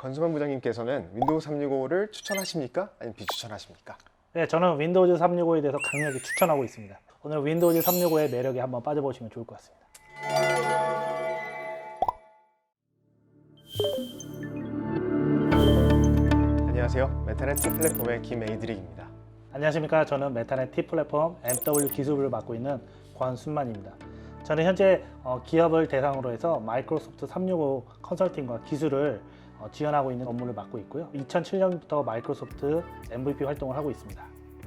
권수만 부장님께서는 윈도우 365를 추천하십니까? 아니면 비추천하십니까? 네, 저는 윈도우즈 365에 대해서 강력히 추천하고 있습니다. 오늘 윈도우즈 365의 매력에 한번 빠져보시면 좋을 것 같습니다. 안녕하세요. 메타넷 플랫폼의 김에이드릭입니다. 안녕하십니까. 저는 메타넷 T 플랫폼 MW 기술부를 맡고 있는 권순만입니다. 저는 현재 기업을 대상으로 해서 마이크로소프트 365 컨설팅과 기술을 지원하고 있는 업무를 맡고 있고요. 2007년부터 마이크로소프트 MVP 활동을 하고 있습니다.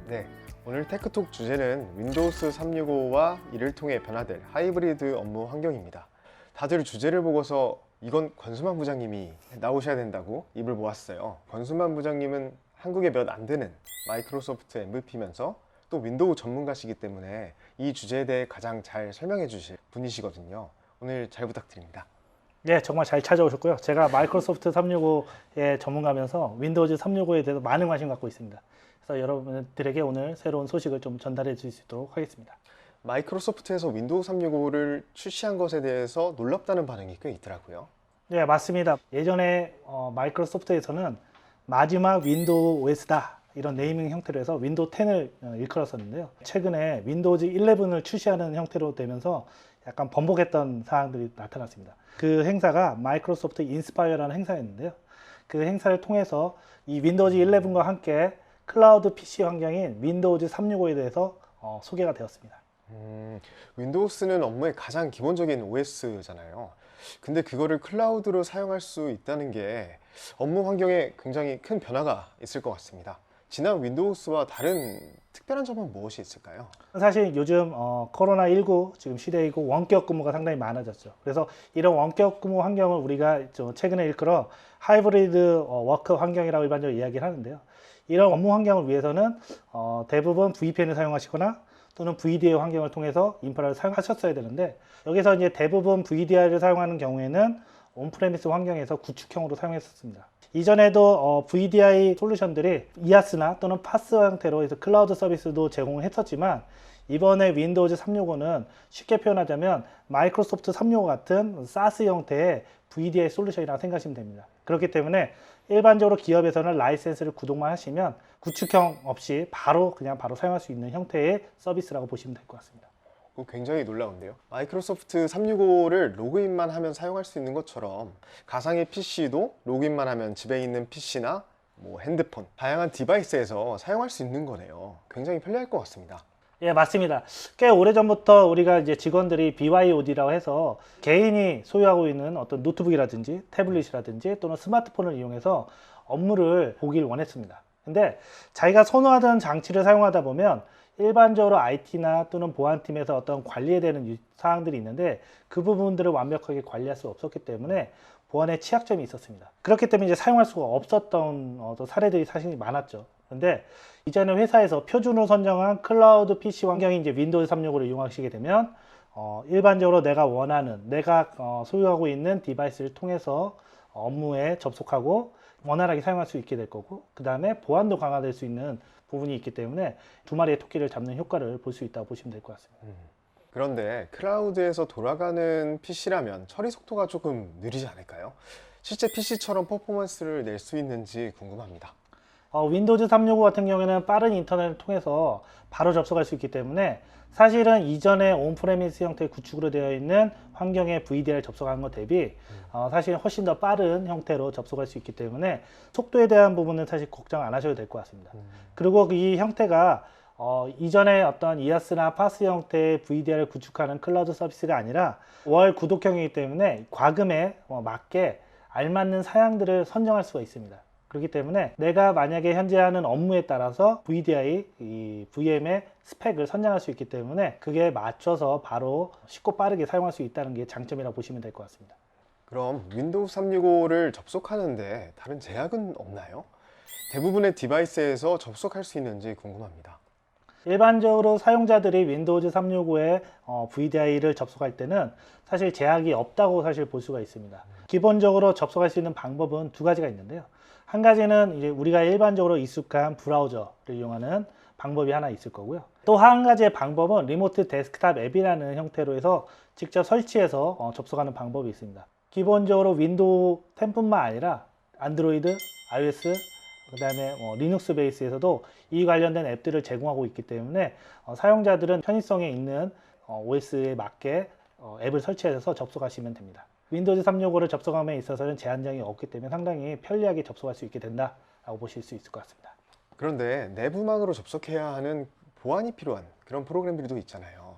네, 오늘 테크톡 주제는 윈도우스 365와 이를 통해 변화될 하이브리드 업무 환경입니다. 다들 주제를 보고서 이건 권수만 부장님이 나오셔야 된다고 입을 모았어요. 권수만 부장님은 한국에 몇 안 되는 마이크로소프트 MVP면서 또 윈도우 전문가시기 때문에 이 주제에 대해 가장 잘 설명해 주실 분이시거든요. 오늘 잘 부탁드립니다. 네, 정말 잘 찾아오셨고요. 제가 마이크로소프트 365의 전문가면서 윈도우즈 365에 대해서 많은 관심 갖고 있습니다. 그래서 여러분들에게 오늘 새로운 소식을 좀 전달해 드릴 수 있도록 하겠습니다. 마이크로소프트에서 윈도우 365를 출시한 것에 대해서 놀랍다는 반응이 꽤 있더라고요. 네, 맞습니다. 예전에 마이크로소프트에서는 마지막 윈도우 OS다 이런 네이밍 형태로 해서 윈도우 10을 일컬었었는데요. 최근에 윈도우즈 11을 출시하는 형태로 되면서 약간 번복했던 사항들이 나타났습니다. 그 행사가 마이크로소프트 인스파이어라는 행사였는데요. 그 행사를 통해서 이 윈도우즈 11과 함께 클라우드 PC 환경인 윈도우즈 365에 대해서 소개가 되었습니다. 윈도우스는 업무의 가장 기본적인 OS잖아요. 근데 그거를 클라우드로 사용할 수 있다는 게 업무 환경에 굉장히 큰 변화가 있을 것 같습니다. 지난 윈도우스와 다른 특별한 점은 무엇이 있을까요? 사실 요즘 코로나19 지금 시대이고 원격 근무가 상당히 많아졌죠. 그래서 이런 원격 근무 환경을 우리가 최근에 일컬어 하이브리드 워크 환경이라고 일반적으로 이야기를 하는데요. 이런 업무 환경을 위해서는 대부분 VPN을 사용하시거나 또는 VDI 환경을 통해서 인프라를 사용하셨어야 되는데, 여기서 이제 대부분 VDI를 사용하는 경우에는 온프레미스 환경에서 구축형으로 사용했었습니다. 이전에도 VDI 솔루션들이 이아스나 또는 파스 형태로 해서 클라우드 서비스도 제공을 했었지만, 이번에 윈도우즈 365는 쉽게 표현하자면 마이크로소프트 365 같은 SaaS 형태의 VDI 솔루션이라고 생각하시면 됩니다. 그렇기 때문에 일반적으로 기업에서는 라이센스를 구독만 하시면 구축형 없이 바로 사용할 수 있는 형태의 서비스라고 보시면 될 것 같습니다. 굉장히 놀라운데요. 마이크로소프트 365를 로그인만 하면 사용할 수 있는 것처럼 가상의 PC도 로그인만 하면 집에 있는 PC나 핸드폰, 다양한 디바이스에서 사용할 수 있는 거네요. 굉장히 편리할 것 같습니다. 예, 맞습니다. 꽤 오래전부터 우리가 이제 직원들이 BYOD라고 해서 개인이 소유하고 있는 어떤 노트북이라든지 태블릿이라든지 또는 스마트폰을 이용해서 업무를 보길 원했습니다. 근데 자기가 선호하던 장치를 사용하다 보면 일반적으로 IT나 또는 보안팀에서 어떤 관리에 대한 사항들이 있는데 그 부분들을 완벽하게 관리할 수 없었기 때문에 보안에 취약점이 있었습니다. 그렇기 때문에 이제 사용할 수가 없었던 사례들이 사실 많았죠. 근데 이제는 회사에서 표준으로 선정한 클라우드 PC 환경인 이제 윈도우즈 365를 이용하시게 되면 일반적으로 내가 원하는, 내가 소유하고 있는 디바이스를 통해서 업무에 접속하고 원활하게 사용할 수 있게 될 거고, 그 다음에 보안도 강화될 수 있는 부분이 있기 때문에 두 마리의 토끼를 잡는 효과를 볼 수 있다고 보시면 될 것 같습니다. 그런데 클라우드에서 돌아가는 PC라면 처리 속도가 조금 느리지 않을까요? 실제 PC처럼 퍼포먼스를 낼 수 있는지 궁금합니다. 윈도우즈 365 같은 경우에는 빠른 인터넷을 통해서 바로 접속할 수 있기 때문에 사실은 이전에 온프레미스 형태의 구축으로 되어 있는 환경에 VDI를 접속하는 것 대비 사실 훨씬 더 빠른 형태로 접속할 수 있기 때문에 속도에 대한 부분은 사실 걱정 안 하셔도 될 것 같습니다. 그리고 이 형태가 이전에 어떤 이아스나 파스 형태의 VDI를 구축하는 클라우드 서비스가 아니라 월 구독형이기 때문에 과금에 맞게 알맞는 사양들을 선정할 수가 있습니다. 그렇기 때문에 내가 만약에 현재 하는 업무에 따라서 VDI, 이 VM의 스펙을 선정할 수 있기 때문에 그게 맞춰서 바로 쉽고 빠르게 사용할 수 있다는 게 장점이라고 보시면 될 것 같습니다. 그럼 윈도우 365를 접속하는데 다른 제약은 없나요? 대부분의 디바이스에서 접속할 수 있는지 궁금합니다. 일반적으로 사용자들이 윈도우즈 365에 VDI를 접속할 때는 사실 제약이 없다고 사실 볼 수가 있습니다. 기본적으로 접속할 수 있는 방법은 두 가지가 있는데요. 한 가지는 이제 우리가 일반적으로 익숙한 브라우저를 이용하는 방법이 하나 있을 거고요. 또 한 가지의 방법은 리모트 데스크탑 앱이라는 형태로 해서 직접 설치해서 접속하는 방법이 있습니다. 기본적으로 윈도우 10뿐만 아니라 안드로이드, iOS, 그다음에 리눅스 베이스에서도 이 관련된 앱들을 제공하고 있기 때문에 사용자들은 편의성에 있는 OS에 맞게 앱을 설치해서 접속하시면 됩니다. 윈도우즈 365를 접속함에 있어서는 제한량이 없기 때문에 상당히 편리하게 접속할 수 있게 된다라고 보실 수 있을 것 같습니다. 그런데 내부망으로 접속해야 하는 보안이 필요한 그런 프로그램들도 있잖아요.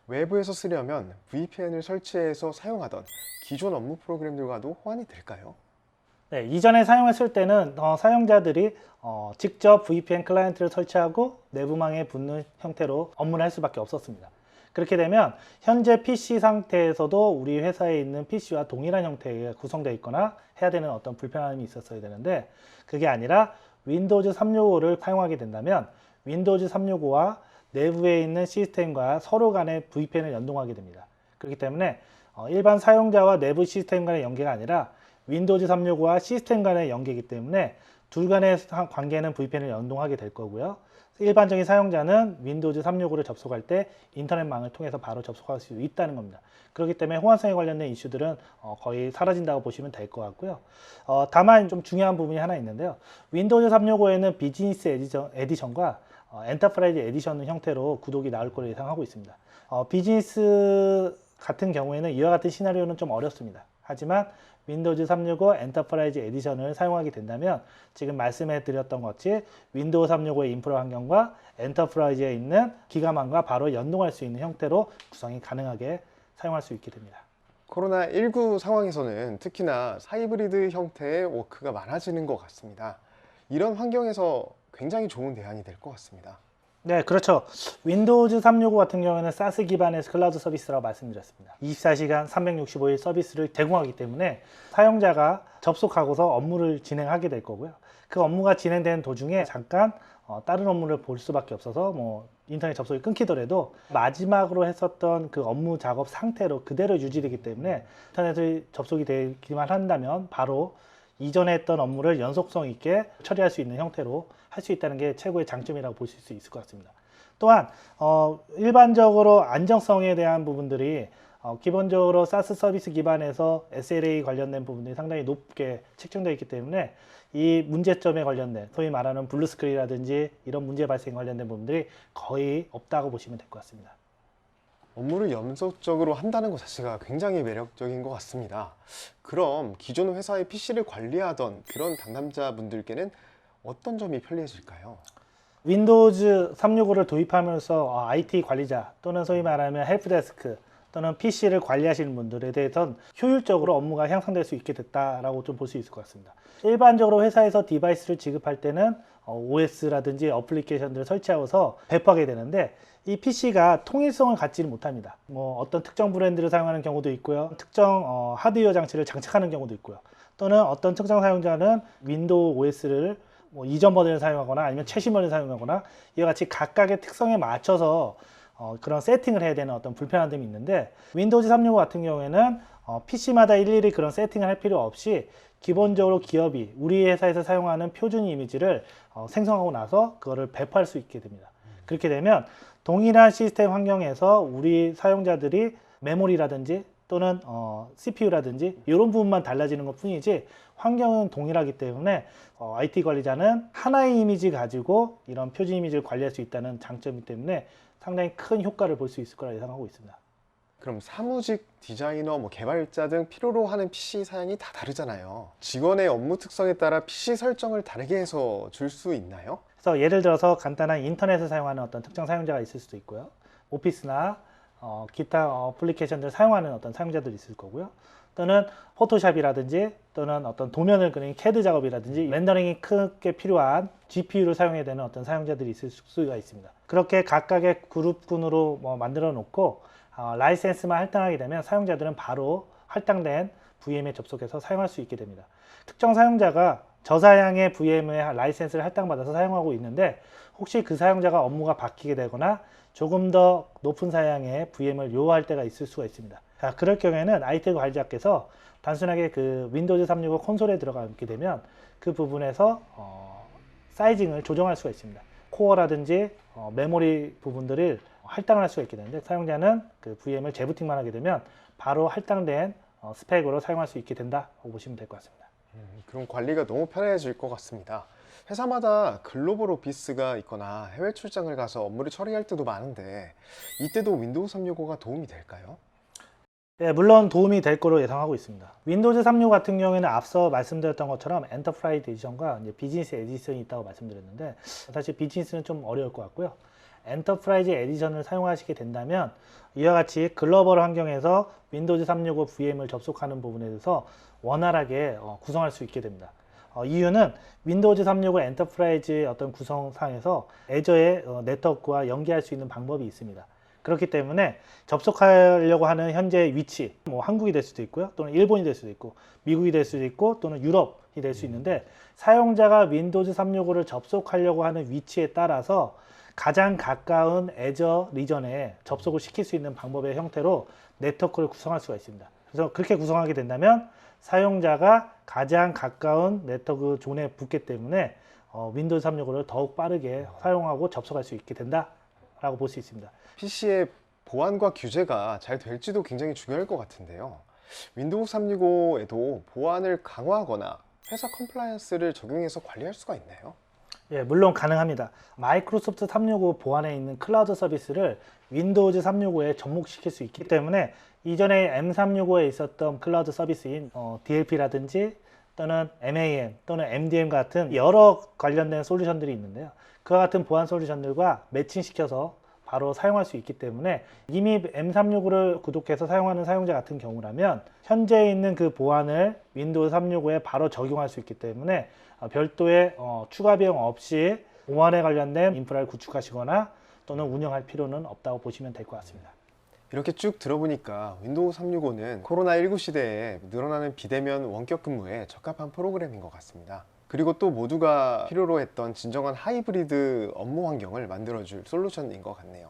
외부에서 쓰려면 VPN을 설치해서 사용하던 기존 업무 프로그램들과도 호환이 될까요? 네, 이전에 사용했을 때는 사용자들이 직접 VPN 클라이언트를 설치하고 내부망에 붙는 형태로 업무를 할 수밖에 없었습니다. 그렇게 되면 현재 PC 상태에서도 우리 회사에 있는 PC와 동일한 형태에 구성되어 있거나 해야 되는 어떤 불편함이 있었어야 되는데, 그게 아니라 윈도우즈 365를 사용하게 된다면 윈도우즈 365와 내부에 있는 시스템과 서로 간에 VPN을 연동하게 됩니다. 그렇기 때문에 일반 사용자와 내부 시스템 간의 연계가 아니라 윈도우즈 365와 시스템 간의 연계이기 때문에 둘 간의 관계는 VPN을 연동하게 될 거고요. 일반적인 사용자는 윈도우즈 365를 접속할 때 인터넷망을 통해서 바로 접속할 수 있다는 겁니다. 그렇기 때문에 호환성에 관련된 이슈들은 거의 사라진다고 보시면 될 것 같고요. 다만 좀 중요한 부분이 하나 있는데요. 윈도우즈 365에는 비즈니스 에디션과 엔터프라이즈 에디션 형태로 구독이 나올 거로 예상하고 있습니다. 비즈니스 같은 경우에는 이와 같은 시나리오는 좀 어렵습니다. 하지만 윈도우즈 365 엔터프라이즈 에디션을 사용하게 된다면 지금 말씀해 드렸던 것 같이 윈도우 365의 인프라 환경과 엔터프라이즈에 있는 기가망과 바로 연동할 수 있는 형태로 구성이 가능하게 사용할 수 있게 됩니다. 코로나19 상황에서는 특히나 하이브리드 형태의 워크가 많아지는 것 같습니다. 이런 환경에서 굉장히 좋은 대안이 될 것 같습니다. 네, 그렇죠. 윈도우즈 365 같은 경우에는 사스 기반의 클라우드 서비스라고 말씀드렸습니다. 24시간 365일 서비스를 제공하기 때문에 사용자가 접속하고서 업무를 진행하게 될 거고요. 그 업무가 진행되는 도중에 잠깐 다른 업무를 볼 수밖에 없어서 인터넷 접속이 끊기더라도 마지막으로 했었던 그 업무 작업 상태로 그대로 유지되기 때문에 인터넷에 접속이 되기만 한다면 바로 이전에 했던 업무를 연속성 있게 처리할 수 있는 형태로 할 수 있다는 게 최고의 장점이라고 보실 수 있을 것 같습니다. 또한 일반적으로 안정성에 대한 부분들이 기본적으로 사스 서비스 기반에서 SLA 관련된 부분들이 상당히 높게 책정되어 있기 때문에 이 문제점에 관련된 소위 말하는 블루스크린이라든지 이런 문제 발생 관련된 부분들이 거의 없다고 보시면 될 것 같습니다. 업무를 연속적으로 한다는 것 자체가 굉장히 매력적인 것 같습니다. 그럼 기존 회사의 PC를 관리하던 그런 담당자분들께는 어떤 점이 편리해질까요? 윈도우즈 365를 도입하면서 IT 관리자 또는 소위 말하면 헬프데스크 또는 PC를 관리하시는 분들에 대해서는 효율적으로 업무가 향상될 수 있게 됐다라고 좀 볼 수 있을 것 같습니다. 일반적으로 회사에서 디바이스를 지급할 때는 OS라든지 어플리케이션들을 설치하고서 배포하게 되는데 이 PC가 통일성을 갖지는 못합니다. 어떤 특정 브랜드를 사용하는 경우도 있고요. 특정 하드웨어 장치를 장착하는 경우도 있고요. 또는 어떤 특정 사용자는 윈도우 OS를 이전 버전을 사용하거나 아니면 최신 버전을 사용하거나 이와 같이 각각의 특성에 맞춰서 그런 세팅을 해야 되는 어떤 불편한 점이 있는데 윈도우즈 365 같은 경우에는 PC마다 일일이 그런 세팅을 할 필요 없이 기본적으로 기업이 우리 회사에서 사용하는 표준 이미지를 생성하고 나서 그거를 배포할 수 있게 됩니다. 그렇게 되면 동일한 시스템 환경에서 우리 사용자들이 메모리라든지 또는 CPU라든지 이런 부분만 달라지는 것 뿐이지 환경은 동일하기 때문에 IT 관리자는 하나의 이미지 가지고 이런 표준 이미지를 관리할 수 있다는 장점이기 때문에 상당히 큰 효과를 볼 수 있을 거라 예상하고 있습니다. 그럼 사무직, 디자이너, 개발자 등 필요로 하는 PC 사양이 다 다르잖아요. 직원의 업무 특성에 따라 PC 설정을 다르게 해서 줄 수 있나요? 그래서 예를 들어서 간단한 인터넷을 사용하는 어떤 특정 사용자가 있을 수도 있고요. 오피스나 기타 어플리케이션들을 사용하는 어떤 사용자들이 있을 거고요. 또는 포토샵이라든지 또는 어떤 도면을 그리는 CAD 작업이라든지 렌더링이 크게 필요한 GPU를 사용해야 되는 어떤 사용자들이 있을 수가 있습니다. 그렇게 각각의 그룹군으로 만들어 놓고 라이센스만 할당하게 되면 사용자들은 바로 할당된 VM에 접속해서 사용할 수 있게 됩니다. 특정 사용자가 저사양의 VM의 라이센스를 할당받아서 사용하고 있는데 혹시 그 사용자가 업무가 바뀌게 되거나 조금 더 높은 사양의 VM을 요구할 때가 있을 수가 있습니다. 자, 그럴 경우에는 IT 관리자께서 단순하게 그 윈도우즈 365 콘솔에 들어가게 되면 그 부분에서 사이징을 조정할 수가 있습니다. 코어라든지 메모리 부분들을 할당을 할 수가 있게 되는데 사용자는 그 VM을 재부팅만 하게 되면 바로 할당된 스펙으로 사용할 수 있게 된다고 보시면 될 것 같습니다. 그럼 관리가 너무 편해질 것 같습니다. 회사마다 글로벌 오피스가 있거나 해외 출장을 가서 업무를 처리할 때도 많은데 이때도 윈도우 365가 도움이 될까요? 네, 물론 도움이 될 거로 예상하고 있습니다. 윈도우즈 365 같은 경우에는 앞서 말씀드렸던 것처럼 엔터프라이즈 에디션과 이제 비즈니스 에디션이 있다고 말씀드렸는데 사실 비즈니스는 좀 어려울 것 같고요. 엔터프라이즈 에디션을 사용하시게 된다면 이와 같이 글로벌 환경에서 윈도우즈 365 VM을 접속하는 부분에 대해서 원활하게 구성할 수 있게 됩니다. 이유는 윈도우즈 365 엔터프라이즈의 어떤 구성상에서 애저의 네트워크와 연계할 수 있는 방법이 있습니다. 그렇기 때문에 접속하려고 하는 현재 위치, 뭐 한국이 될 수도 있고요, 또는 일본이 될 수도 있고, 미국이 될 수도 있고, 또는 유럽이 될 수 있는데 사용자가 윈도우즈 365를 접속하려고 하는 위치에 따라서 가장 가까운 애저 리전에 접속을 시킬 수 있는 방법의 형태로 네트워크를 구성할 수가 있습니다. 그래서 그렇게 구성하게 된다면 사용자가 가장 가까운 네트워크 존에 붙기 때문에 윈도우즈 365를 더욱 빠르게 사용하고 접속할 수 있게 된다라고 볼 수 있습니다. PC의 보안과 규제가 잘 될지도 굉장히 중요할 것 같은데요. 윈도우 365에도 보안을 강화하거나 회사 컴플라이언스를 적용해서 관리할 수가 있나요? 예, 물론 가능합니다. 마이크로소프트 365 보안에 있는 클라우드 서비스를 윈도우즈 365에 접목시킬 수 있기 때문에 이전에 M365에 있었던 클라우드 서비스인 DLP라든지 또는 MAM 또는 MDM 같은 여러 관련된 솔루션들이 있는데요. 그와 같은 보안 솔루션들과 매칭시켜서 바로 사용할 수 있기 때문에 이미 M365를 구독해서 사용하는 사용자 같은 경우라면 현재 있는 그 보안을 윈도우 365에 바로 적용할 수 있기 때문에 별도의 추가 비용 없이 보안에 관련된 인프라를 구축하시거나 또는 운영할 필요는 없다고 보시면 될 것 같습니다. 이렇게 쭉 들어보니까 윈도우 365는 코로나19 시대에 늘어나는 비대면 원격 근무에 적합한 프로그램인 것 같습니다. 그리고 또 모두가 필요로 했던 진정한 하이브리드 업무 환경을 만들어줄 솔루션인 것 같네요.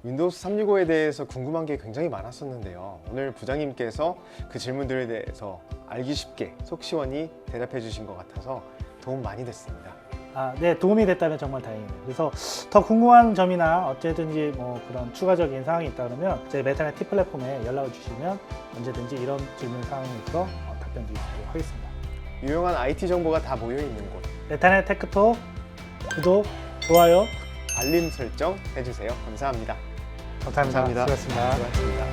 윈도우 365에 대해서 궁금한 게 굉장히 많았었는데요. 오늘 부장님께서 그 질문들에 대해서 알기 쉽게 속 시원히 대답해 주신 것 같아서 도움 많이 됐습니다. 네, 도움이 됐다면 정말 다행이네요. 그래서 더 궁금한 점이나 어쨌든지 뭐 그런 추가적인 사항이 있다 그러면 저희 메타넷 T 플랫폼에 연락을 주시면 언제든지 이런 질문 사항에 있어 답변 드리도록 하겠습니다. 유용한 IT 정보가 다 모여 있는 곳. 메타넷 테크톡 구독, 좋아요 알림 설정 해주세요. 감사합니다. 감사합니다. 감사합니다. 수고하셨습니다. 수고하셨습니다.